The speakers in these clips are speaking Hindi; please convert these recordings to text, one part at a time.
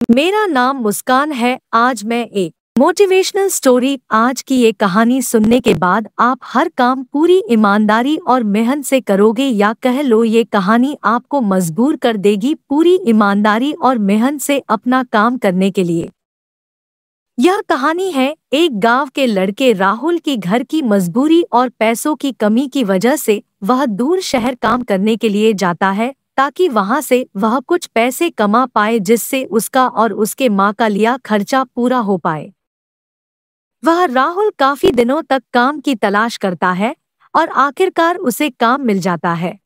मेरा नाम मुस्कान है। आज मैं एक मोटिवेशनल स्टोरी। आज की ये कहानी सुनने के बाद आप हर काम पूरी ईमानदारी और मेहनत से करोगे, या कह लो ये कहानी आपको मजबूर कर देगी पूरी ईमानदारी और मेहनत से अपना काम करने के लिए। यह कहानी है एक गांव के लड़के राहुल की। घर की मजबूरी और पैसों की कमी की वजह से वह दूर शहर काम करने के लिए जाता है, ताकि वहां से वह कुछ पैसे कमा पाए, जिससे उसका और उसके माँ का लिया खर्चा पूरा हो पाए। वह राहुल काफी दिनों तक काम की तलाश करता है और आखिरकार उसे काम मिल जाता है।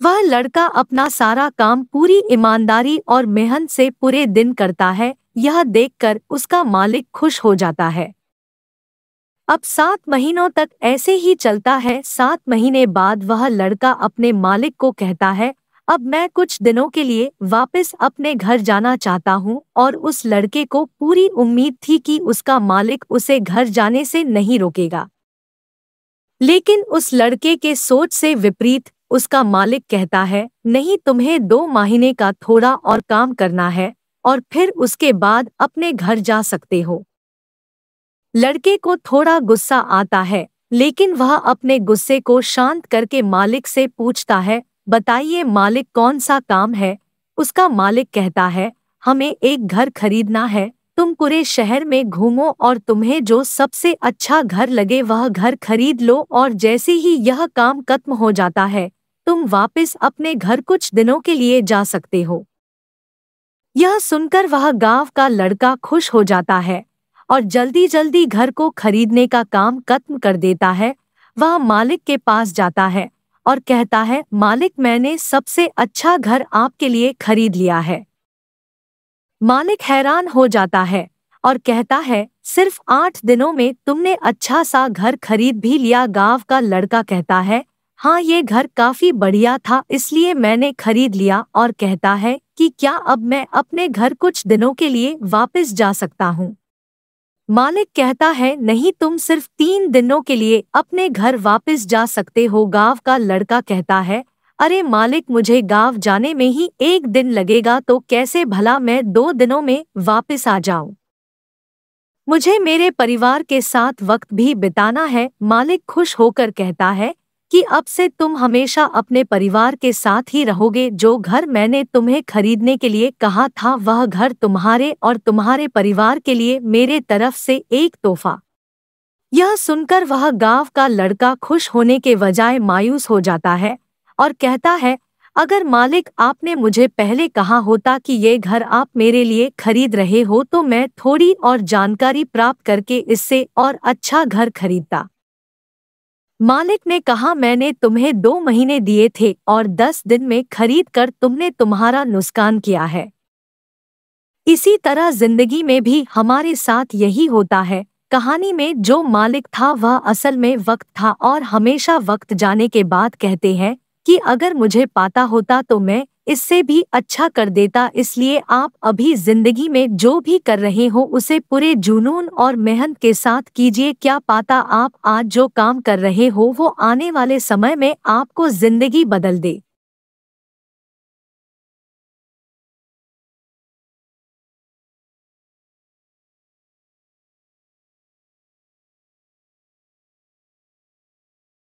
वह लड़का अपना सारा काम पूरी ईमानदारी और मेहनत से पूरे दिन करता है। यह देखकर उसका मालिक खुश हो जाता है। अब 7 महीनों तक ऐसे ही चलता है। 7 महीने बाद वह लड़का अपने मालिक को कहता है, अब मैं कुछ दिनों के लिए वापस अपने घर जाना चाहता हूँ। और उस लड़के को पूरी उम्मीद थी कि उसका मालिक उसे घर जाने से नहीं रोकेगा। लेकिन उस लड़के के सोच से विपरीत उसका मालिक कहता है, नहीं, तुम्हें 2 महीने का थोड़ा और काम करना है और फिर उसके बाद अपने घर जा सकते हो। लड़के को थोड़ा गुस्सा आता है, लेकिन वह अपने गुस्से को शांत करके मालिक से पूछता है, बताइए मालिक, कौन सा काम है? उसका मालिक कहता है, हमें एक घर खरीदना है। तुम पूरे शहर में घूमो और तुम्हें जो सबसे अच्छा घर लगे वह घर खरीद लो, और जैसे ही यह काम खत्म हो जाता है तुम वापस अपने घर कुछ दिनों के लिए जा सकते हो। यह सुनकर वह गांव का लड़का खुश हो जाता है और जल्दी जल्दी घर को खरीदने का काम खत्म कर देता है। वह मालिक के पास जाता है और कहता है, मालिक, मैंने सबसे अच्छा घर आपके लिए खरीद लिया है। मालिक हैरान हो जाता है और कहता है, सिर्फ 8 दिनों में तुमने अच्छा सा घर खरीद भी लिया? गांव का लड़का कहता है, हाँ, ये घर काफी बढ़िया था इसलिए मैंने खरीद लिया। और कहता है कि क्या अब मैं अपने घर कुछ दिनों के लिए वापस जा सकता हूँ? मालिक कहता है, नहीं, तुम सिर्फ 3 दिनों के लिए अपने घर वापस जा सकते हो। गांव का लड़का कहता है, अरे मालिक, मुझे गांव जाने में ही 1 दिन लगेगा, तो कैसे भला मैं 2 दिनों में वापस आ जाऊं? मुझे मेरे परिवार के साथ वक्त भी बिताना है। मालिक खुश होकर कहता है कि अब से तुम हमेशा अपने परिवार के साथ ही रहोगे। जो घर मैंने तुम्हें खरीदने के लिए कहा था वह घर तुम्हारे और तुम्हारे परिवार के लिए मेरे तरफ से एक तोहफा। यह सुनकर वह गांव का लड़का खुश होने के बजाय मायूस हो जाता है और कहता है, अगर मालिक, आपने मुझे पहले कहा होता कि ये घर आप मेरे लिए खरीद रहे हो तो मैं थोड़ी और जानकारी प्राप्त करके इससे और अच्छा घर खरीदता। मालिक ने कहा, मैंने तुम्हें 2 महीने दिए थे और 10 दिन में खरीद कर तुमने तुम्हारा नुकसान किया है। इसी तरह जिंदगी में भी हमारे साथ यही होता है। कहानी में जो मालिक था वह असल में वक्त था, और हमेशा वक्त जाने के बाद कहते हैं कि अगर मुझे पता होता तो मैं इससे भी अच्छा कर देता। इसलिए आप अभी जिंदगी में जो भी कर रहे हो उसे पूरे जुनून और मेहनत के साथ कीजिए। क्या पता आप आज जो काम कर रहे हो वो आने वाले समय में आपको जिंदगी बदल दे।